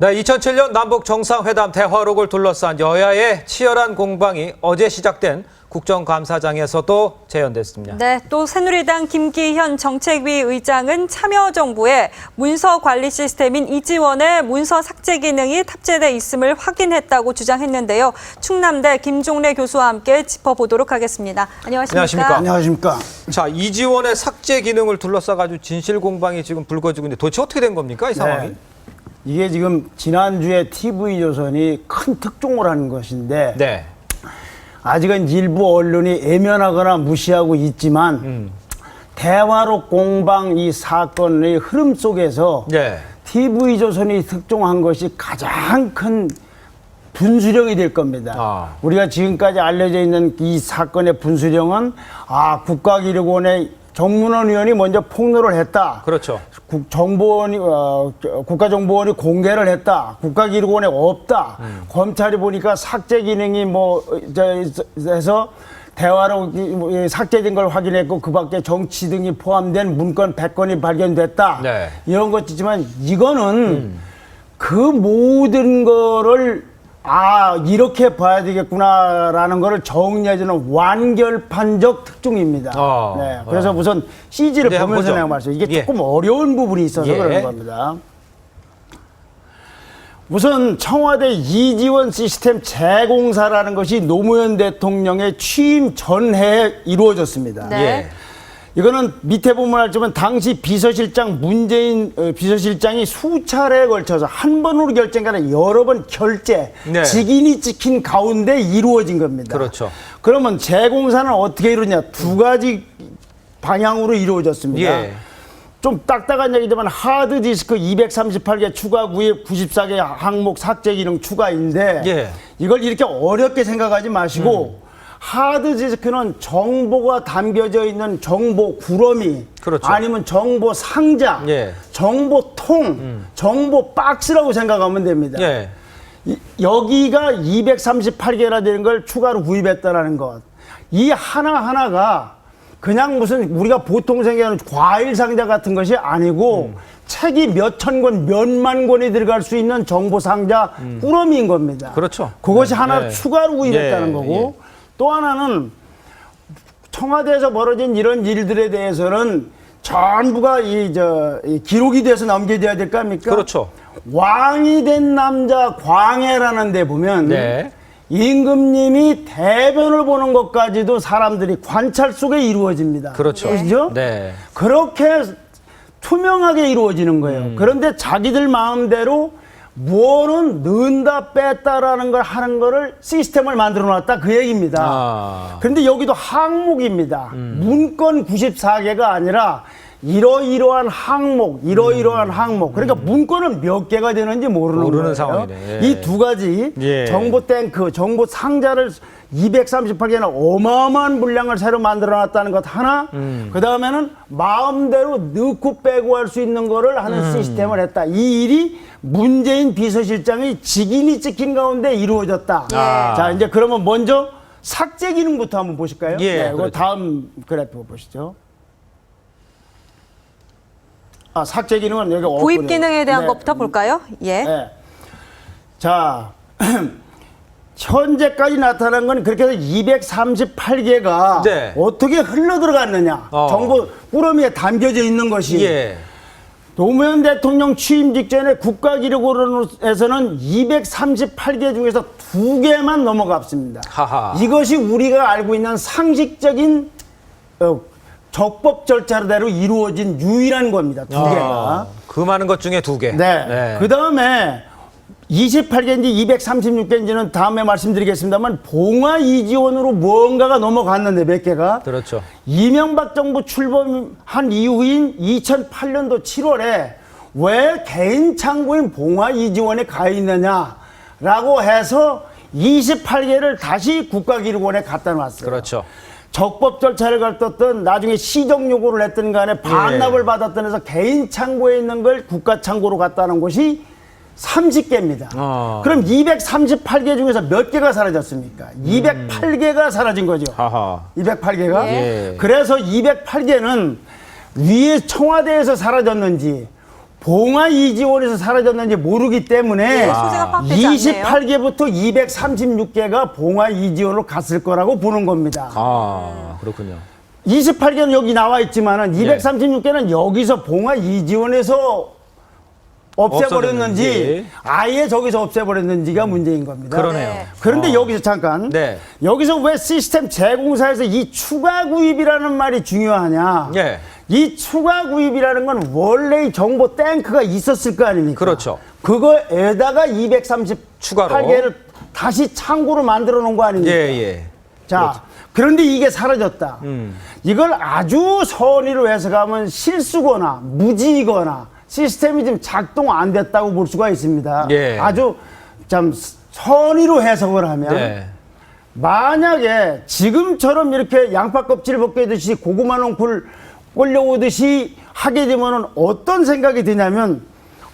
네, 2007년 남북 정상회담 대화록을 둘러싼 여야의 치열한 공방이 어제 시작된 국정감사장에서도 재연됐습니다. 네, 또 새누리당 김기현 정책위 의장은 참여정부에 문서 관리 시스템인 이지원에 문서 삭제 기능이 탑재돼 있음을 확인했다고 주장했는데요. 충남대 김종래 교수와 함께 짚어보도록 하겠습니다. 안녕하십니까? 안녕하십니까? 자, 이지원의 삭제 기능을 둘러싸가지고 진실 공방이 지금 불거지고 있는데 도대체 어떻게 된 겁니까, 이 상황이? 네. 이게 지금 지난주에 TV조선이 큰 특종을 한 것인데 네. 아직은 일부 언론이 애면하거나 무시하고 있지만 대화록 공방 이 사건의 흐름 속에서 네. TV조선이 특종한 것이 가장 큰 분수령이 될 겁니다. 우리가 지금까지 알려져 있는 이 사건의 분수령은 국가기록원의 정문원 의원이 먼저 폭로를 했다. 그렇죠. 국가정보원이 공개를 했다. 국가기록원에 없다. 검찰이 보니까 삭제 기능이 해서 대화로 삭제된 걸 확인했고 그 밖에 정치 등이 포함된 문건 100건이 발견됐다. 네. 이런 것이지만 이거는 그 모든 거를 이렇게 봐야 되겠구나라는 거를 정리해주는 완결판적 특종입니다. 네, 그래서 우선 CG를 보면서 내가 말씀 이게 조금 어려운 부분이 있어서 그런 겁니다. 우선 청와대 이지원 시스템 재공사라는 것이 노무현 대통령의 취임 전해에 이루어졌습니다. 네. 이거는 밑에 보면 알지만 당시 비서실장 문재인 비서실장이 수차례에 걸쳐서 한 번으로 결정이 아니라 여러 번 결재, 네. 직인이 찍힌 가운데 이루어진 겁니다. 그렇죠. 그러면 재공사는 어떻게 이루냐? 두 가지 방향으로 이루어졌습니다. 예. 좀 딱딱한 얘기지만 하드디스크 238개 추가 구입 94개 항목 삭제 기능 추가인데 예. 이걸 이렇게 어렵게 생각하지 마시고 하드디스크는 정보가 담겨져 있는 정보 구러미, 그렇죠. 아니면 정보 상자, 예. 정보통, 정보 박스라고 생각하면 됩니다. 예. 여기가 238개나 되는 걸 추가로 구입했다는 것. 이 하나하나가 그냥 무슨 우리가 보통 생각하는 과일 상자 같은 것이 아니고 책이 몇천 권, 몇만 권이 들어갈 수 있는 정보 상자 꾸러미인 겁니다. 그렇죠. 그것이 하나 네. 추가로 구입했다는 예. 거고 또 하나는 청와대에서 벌어진 이런 일들에 대해서는 전부가 이 기록이 돼서 남겨져야 될 거 아닙니까? 그렇죠. 왕이 된 남자 광해라는 데 보면 네. 임금님이 대변을 보는 것까지도 사람들이 관찰 속에 이루어집니다. 그렇죠. 그렇죠? 네. 그렇게 투명하게 이루어지는 거예요. 그런데 자기들 마음대로 뭐는 넣는다 뺐다라는 걸 하는 거를 시스템을 만들어 놨다 그 얘기입니다. 그런데 여기도 항목입니다. 문건 94개가 아니라 이러이러한 항목, 이러이러한 항목. 그러니까 문건은 몇 개가 되는지 모르는 거예요. 상황이네. 이 두 가지 정보 탱크, 정보 상자를 238개나 어마어마한 물량을 새로 만들어 놨다는 것 하나, 그 다음에는 마음대로 넣고 빼고 할 수 있는 거를 하는 시스템을 했다. 이 일이 문재인 비서실장의 직인이 찍힌 가운데 이루어졌다. 자, 이제 그러면 먼저 삭제 기능부터 한번 보실까요? 예, 이거 그렇죠. 다음 그래프 보시죠. 삭제 기능은 여기 구입 기능에 대한 것부터 볼까요? 예. 네. 자, 현재까지 나타난 건 그렇게 해서 238개가 네. 어떻게 흘러 들어갔느냐. 정보 꾸러미에 담겨져 있는 것이. 예. 노무현 대통령 취임 직전에 국가기록원에서는 238개 중에서 2개만 넘어갔습니다. 하하. 이것이 우리가 알고 있는 상식적인 적법 절차대로 이루어진 유일한 겁니다. 2개가. 그 많은 것 중에 2개. 네. 그 다음에 28개인지 236개인지는 다음에 말씀드리겠습니다만 봉화 이지원으로 무언가가 넘어갔는데 몇 개가. 그렇죠. 이명박 정부 출범한 이후인 2008년도 7월에 왜 개인 창구인 봉화 이지원에 가 있느냐라고 해서 28개를 다시 국가기록원에 갖다 놨어요. 그렇죠. 적법 절차를 걸떴던 나중에 시정 요구를 했던 간에 반납을 받았던 해서 개인 창고에 있는 걸 국가 창고로 갖다는 곳이 30개입니다. 그럼 238개 중에서 몇 개가 사라졌습니까? 208개가 사라진 거죠. 208개가. 예. 그래서 208개는 위에 청와대에서 사라졌는지 봉화 이지원에서 사라졌는지 모르기 때문에 네, 소재가 파악되지 않네요. 28개부터 236개가 봉화 이지원으로 갔을 거라고 보는 겁니다. 아, 그렇군요. 28개는 여기 나와 있지만은 예. 236개는 여기서 봉화 이지원에서 없애버렸는지 없어졌는지. 아예 저기서 없애버렸는지가 문제인 겁니다. 그러네요. 네. 그런데 여기서 잠깐 네. 여기서 왜 시스템 제공사에서 이 추가 구입이라는 말이 중요하냐? 예. 이 추가 구입이라는 건 원래 이 정보 탱크가 있었을 거 아닙니까? 그렇죠. 그거에다가 238개를 추가로. 다시 창고로 만들어 놓은 거 아닙니까? 예. 자, 그런데 이게 사라졌다. 이걸 아주 선의로 해석하면 실수거나 무지거나 시스템이 지금 작동 안 됐다고 볼 수가 있습니다. 예. 아주 참 선의로 해석을 하면 네. 만약에 지금처럼 이렇게 양파 껍질을 벗기듯이 고구마 넝쿨 꼴려오듯이 하게 되면은 어떤 생각이 드냐면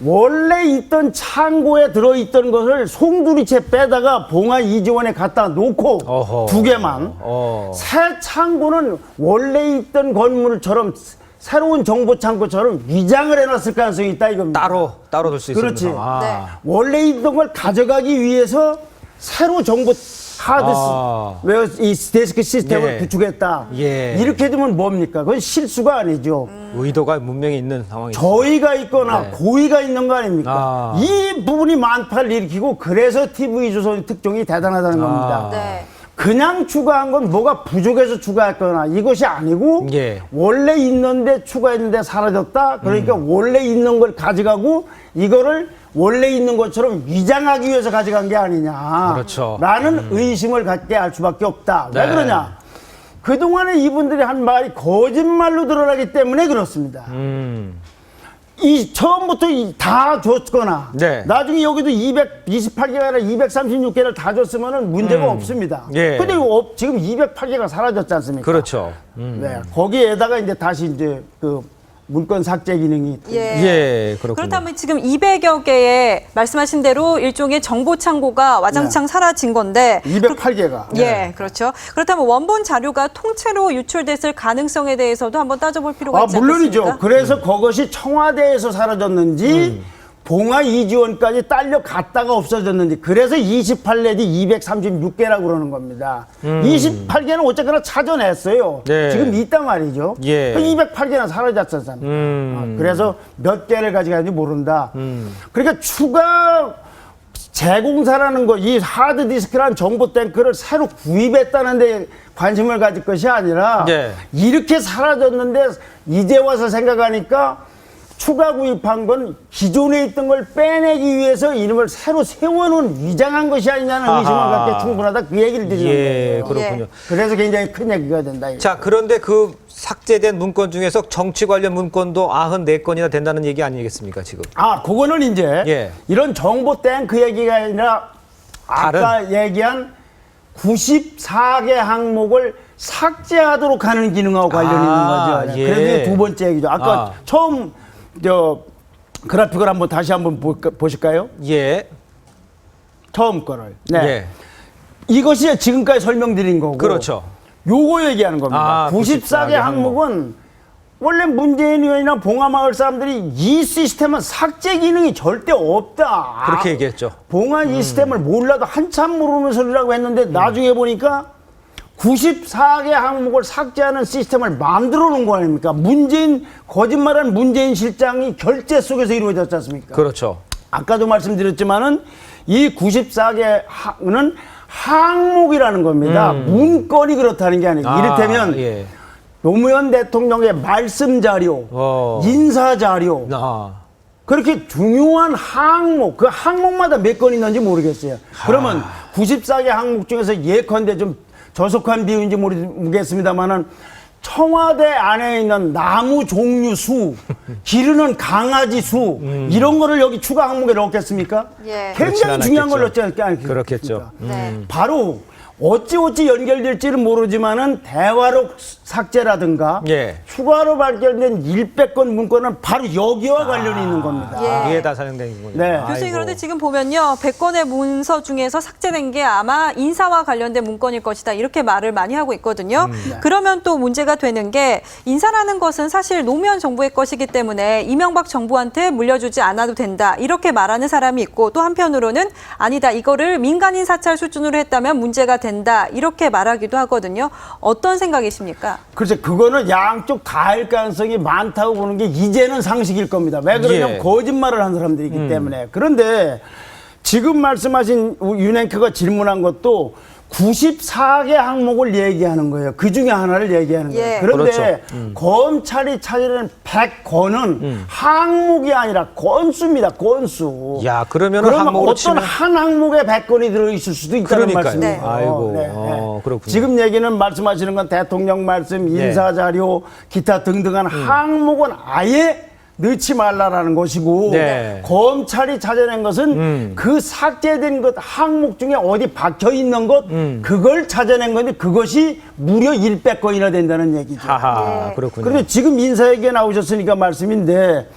원래 있던 창고에 들어있던 것을 송두리째 빼다가 봉화 이지원에 갖다 놓고 어허. 2개만 새 창고는 원래 있던 건물처럼 새로운 정보 창고처럼 위장을 해놨을 가능성이 있다 이겁니다. 따로 둘 수 있습니다. 그렇지. 아. 네. 원래 있던 걸 가져가기 위해서 새로 정보 하드 이 데스크 시스템을 예. 구축했다. 예. 이렇게 되면 뭡니까? 그건 실수가 아니죠. 의도가 분명히 있는 상황이죠. 저희가 있거나 네. 고의가 있는 거 아닙니까? 아. 이 부분이 만파를 일으키고 그래서 TV조선의 특종이 대단하다는 겁니다. 네. 그냥 추가한 건 뭐가 부족해서 추가했거나 이것이 아니고 예. 원래 있는데 추가했는데 사라졌다. 그러니까 원래 있는 걸 가져가고 이거를 원래 있는 것처럼 위장하기 위해서 가져간 게 아니냐. 그렇죠. 라는 의심을 갖게 할 수밖에 없다. 네. 왜 그러냐? 그동안에 이분들이 한 말이 거짓말로 드러나기 때문에 그렇습니다. 이 처음부터 다 줬거나 네. 나중에 여기도 228개가 아니라 236개를 다 줬으면 문제가 없습니다. 예. 근데 지금 208개가 사라졌지 않습니까? 그렇죠. 네. 거기에다가 이제 다시 이제 그 문건 삭제 기능이 예, 그렇군요. 그렇다면 지금 200여 개의 말씀하신 대로 일종의 정보 창고가 와장창 사라진 건데 208개가. 예, 그렇죠. 그렇다면 원본 자료가 통째로 유출됐을 가능성에 대해서도 한번 따져볼 필요가 있지 물론이죠. 않겠습니까? 그래서 그것이 청와대에서 사라졌는지 봉화 이지원까지 딸려갔다가 없어졌는지 그래서 28 내지 236개라고 그러는 겁니다. 28개는 어쨌거나 찾아냈어요. 네. 지금 있단 말이죠. 예. 208개는 사라졌잖아요. 그래서 몇 개를 가져가는지 모른다. 그러니까 추가 제공사라는 거, 이 하드디스크라는 정보 탱크를 새로 구입했다는 데 관심을 가질 것이 아니라 네. 이렇게 사라졌는데 이제 와서 생각하니까 추가 구입한 건 기존에 있던 걸 빼내기 위해서 이름을 새로 세워놓은 위장한 것이 아니냐는 의심을 아하. 갖게 충분하다 그 얘기를 드리는 예, 거예요. 그렇군요. 그래서 굉장히 큰 얘기가 된다. 이거. 자, 그런데 그 삭제된 문건 중에서 정치 관련 문건도 94건이나 된다는 얘기 아니겠습니까, 지금? 그거는 이제 예. 이런 정보 탱크 얘기가 아니라 아까 얘기한 94개 항목을 삭제하도록 하는 기능하고 관련이 있는 거죠. 예. 그래서 두 번째 얘기죠. 아까 처음 그래픽을 한번 다시 한번 보실까요? 예. 처음 거를. 네. 예. 이것이 지금까지 설명드린 거고. 그렇죠. 요거 얘기하는 겁니다. 94개 항목은 원래 문재인 의원이나 봉화마을 사람들이 이 시스템은 삭제 기능이 절대 없다. 그렇게 얘기했죠. 봉화 이 시스템을 몰라도 한참 모르는 소리라고 했는데 나중에 보니까 94개 항목을 삭제하는 시스템을 만들어 놓은 거 아닙니까? 거짓말한 문재인 실장이 결제 속에서 이루어졌지 않습니까? 그렇죠. 아까도 말씀드렸지만은 이 94개는 항목이라는 겁니다. 문건이 그렇다는 게 아니고 이를테면 예. 노무현 대통령의 말씀 자료, 인사 자료 그렇게 중요한 항목, 그 항목마다 몇 건 있는지 모르겠어요. 그러면 94개 항목 중에서 예컨대 좀 저속한 비유인지 모르겠습니다만은 청와대 안에 있는 나무 종류 수, 기르는 강아지 수 이런 거를 여기 추가 항목에 넣겠습니까? 예. 굉장히 중요한 걸 넣지 않겠습니까? 그렇겠죠. 네. 바로 어찌 연결될지는 모르지만은 대화록 삭제라든가 예. 추가로 발견된 100건 문건은 바로 여기와 관련이 있는 겁니다. 예. 이게 다 사용되는군요. 네. 교수님, 아이고. 그런데 지금 보면요. 100건의 문서 중에서 삭제된 게 아마 인사와 관련된 문건일 것이다. 이렇게 말을 많이 하고 있거든요. 그러면 또 문제가 되는 게 인사라는 것은 사실 노무현 정부의 것이기 때문에 이명박 정부한테 물려주지 않아도 된다. 이렇게 말하는 사람이 있고 또 한편으로는 아니다. 이거를 민간인 사찰 수준으로 했다면 문제가 된다. 이렇게 말하기도 하거든요. 어떤 생각이십니까? 그래서 그거는 양쪽 다일 가능성이 많다고 보는 게 이제는 상식일 겁니다. 왜 그러냐면 예. 거짓말을 한 사람들이기 때문에. 그런데 지금 말씀하신 윤앵커가 질문한 것도 94개 항목을 얘기하는 거예요. 그 중에 하나를 얘기하는 거예요. 예. 그런데 그렇죠. 검찰이 찾아낸 100건은 항목이 아니라 건수입니다. 건수. 야, 그러면 그러면 항목으로 어떤 치면 한 항목에 100건이 들어있을 수도 있다는 그러니까요. 말씀이에요. 네. 아이고, 그렇군요. 지금 얘기는 말씀하시는 건 대통령 말씀, 인사자료, 기타 등등한 항목은 아예 넣지 말라라는 것이고 네. 검찰이 찾아낸 것은 그 삭제된 것 항목 중에 어디 박혀 있는 것 그걸 찾아낸 건데 그것이 무려 100건이나 된다는 얘기죠. 하하, 예. 그렇군요. 그런데 지금 인사에게 나오셨으니까 말씀인데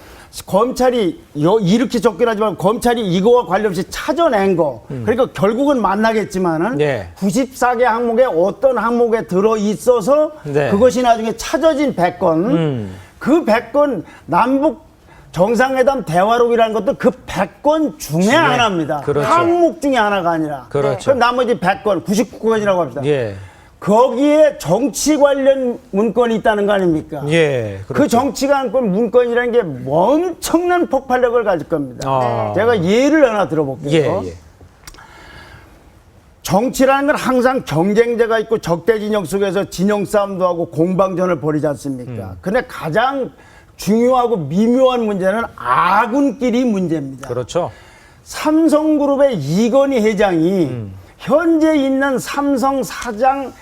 검찰이 이렇게 접근하지 말고 검찰이 이거와 관련없이 찾아낸 거 그러니까 결국은 만나겠지만은 네. 94개 항목에 어떤 항목에 들어 있어서 네. 그것이 나중에 찾아진 100건 그 100건 남북 정상회담 대화록이라는 것도 그 100건 중에 하나입니다. 그렇죠. 항목 중에 하나가 아니라. 그렇죠. 그럼 나머지 100건, 99건이라고 합시다. 예. 거기에 정치 관련 문건이 있다는 거 아닙니까? 예. 그 그렇죠. 정치 관련 문건이라는 게 엄청난 폭발력을 가질 겁니다. 아. 제가 예를 하나 들어볼게요. 예, 예. 정치라는 건 항상 경쟁자가 있고 적대 진영 속에서 진영 싸움도 하고 공방전을 벌이지 않습니까? 근데 가장 중요하고 미묘한 문제는 아군끼리 문제입니다. 그렇죠. 삼성그룹의 이건희 회장이 현재 있는 삼성 사장을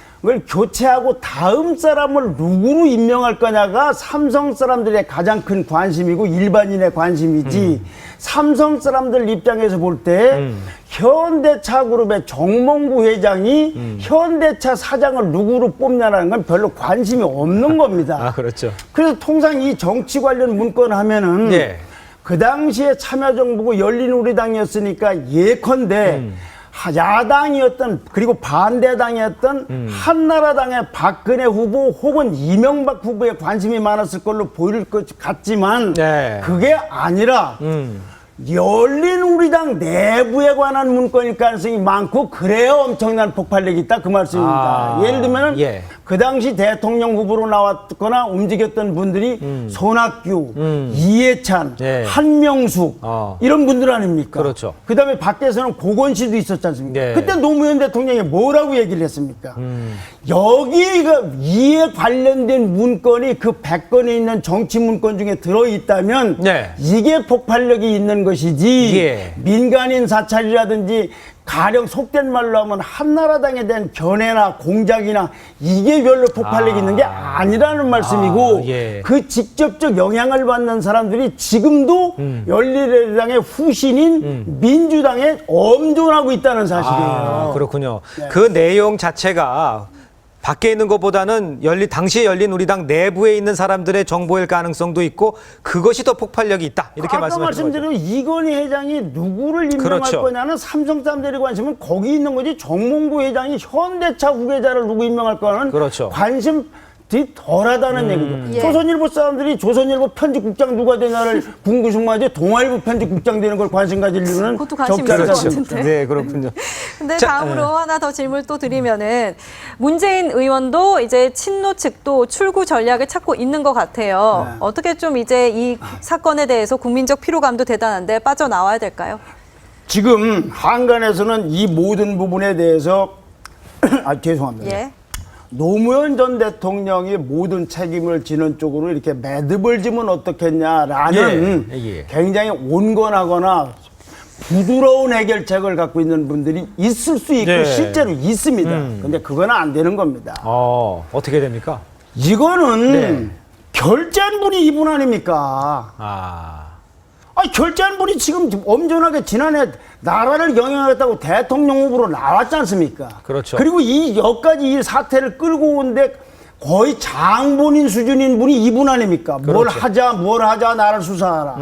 교체하고 다음 사람을 누구로 임명할 거냐가 삼성 사람들의 가장 큰 관심이고 일반인의 관심이지 삼성 사람들 입장에서 볼 때 현대차 그룹의 정몽구 회장이 현대차 사장을 누구로 뽑냐라는 건 별로 관심이 없는 겁니다. 아, 그렇죠. 그래서 통상 이 정치 관련 문건 하면은 예. 그 당시에 참여정부고 열린우리당이었으니까 예컨대 야당이었던 그리고 반대당이었던 한나라당의 박근혜 후보 혹은 이명박 후보에 관심이 많았을 걸로 보일 것 같지만 네. 그게 아니라 열린우리당 내부에 관한 문건일 가능성이 많고 그래야 엄청난 폭발력이 있다 그 말씀입니다. 아, 예를 들면 예. 그 당시 대통령 후보로 나왔거나 움직였던 분들이 손학규, 이해찬, 예. 한명숙 이런 분들 아닙니까? 그렇죠. 그다음에 밖에서는 고건씨도 있었지 않습니까? 예. 그때 노무현 대통령이 뭐라고 얘기를 했습니까? 여기가 이에 관련된 문건이 그 100건에 있는 정치 문건 중에 들어있다면 네. 이게 폭발력이 있는 것이지 예. 민간인 사찰이라든지 가령 속된 말로 하면 한나라당에 대한 견해나 공작이나 이게 별로 폭발력이 있는 게 아니라는 말씀이고 예. 그 직접적 영향을 받는 사람들이 지금도 열린우리당의 후신인 민주당에 엄존하고 있다는 사실이에요. 아, 그렇군요. 네. 그 내용 자체가 밖에 있는 것보다는 당시에 열린우리당 내부에 있는 사람들의 정보일 가능성도 있고 그것이 더 폭발력이 있다. 이렇게 아까 말씀하신 거죠. 말씀드린 이건희 회장이 누구를 임명할 그렇죠. 거냐는 삼성 사람들의 관심은 거기 있는 거지 정몽구 회장이 현대차 후계자를 누구 임명할 거는 그렇죠. 관심이 덜하다는 얘기죠. 예. 조선일보 사람들이 조선일보 편집국장 누가 되냐를 궁금해하지 동아일보 편집국장 되는 걸 관심 가질 이유는 그것도 관심 적지 있을 것 않습니다. 같은데. 네, 그렇군요. 근데 자, 다음으로 하나 더 질문 또 드리면은 문재인 의원도 이제 친노 측도 출구 전략을 찾고 있는 것 같아요. 네. 어떻게 좀 이제 이 사건에 대해서 국민적 피로감도 대단한데 빠져나와야 될까요? 지금 한간에서는 이 모든 부분에 대해서 죄송합니다. 예. 노무현 전 대통령이 모든 책임을 지는 쪽으로 이렇게 매듭을 지면 어떻겠냐라는 예, 예. 굉장히 온건하거나 부드러운 해결책을 갖고 있는 분들이 있을 수 있고 네. 실제로 있습니다. 근데 그건 안 되는 겁니다. 어떻게 됩니까? 이거는 네. 결재한 분이 이분 아닙니까? 아니, 결재한 분이 지금 엄연하게 지난해 나라를 경영하겠다고 대통령 후보로 나왔지 않습니까? 그렇죠. 그리고 이 여기까지 이 사태를 끌고 온데 거의 장본인 수준인 분이 이분 아닙니까? 뭘 하자 나를 수사하라.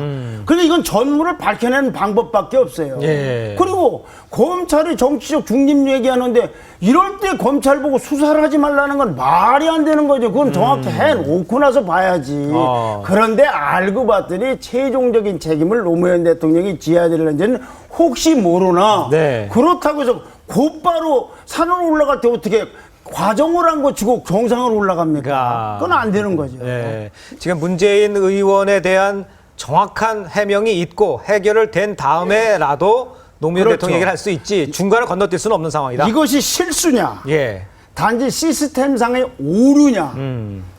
그런데 이건 전무를 밝혀내는 방법밖에 없어요. 예. 그리고 검찰이 정치적 중립 얘기하는데 이럴 때 검찰 보고 수사를 하지 말라는 건 말이 안 되는 거죠. 그건 정확히 해놓고 나서 봐야지. 그런데 알고 봤더니 최종적인 책임을 노무현 대통령이 지어야 되는지는 혹시 모르나. 네. 그렇다고 해서 곧바로 산으로 올라갈 때 어떻게 과정을 안 거치고 정상으로 올라갑니까? 그건 안 되는 거죠. 네. 지금 문재인 의원에 대한 정확한 해명이 있고 해결을 된 다음에라도 노무현 그렇죠. 대통령 얘기를 할 수 있지 중간을 건너뛸 수는 없는 상황이다. 이것이 실수냐? 예. 단지 시스템상의 오류냐?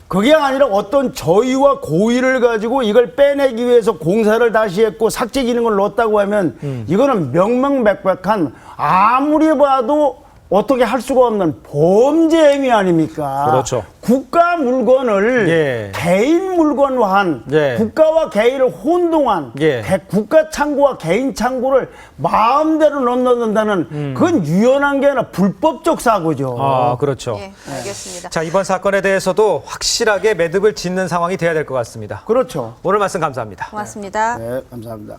그게 아니라 어떤 저의와 고의를 가지고 이걸 빼내기 위해서 공사를 다시 했고 삭제 기능을 넣었다고 하면 이거는 명명백백한 아무리 봐도 어떻게 할 수가 없는 범죄 행위 아닙니까? 그렇죠. 국가 물건을 예. 개인 물건화한 예. 국가와 개인을 혼동한 예. 국가 창고와 개인 창고를 마음대로 넣는다는 그건 유연한 게 아니라 불법적 사고죠. 아, 그렇죠. 예, 알겠습니다. 자, 이번 사건에 대해서도 확실하게 매듭을 짓는 상황이 돼야 될 것 같습니다. 그렇죠. 오늘 말씀 감사합니다. 고맙습니다. 네, 감사합니다.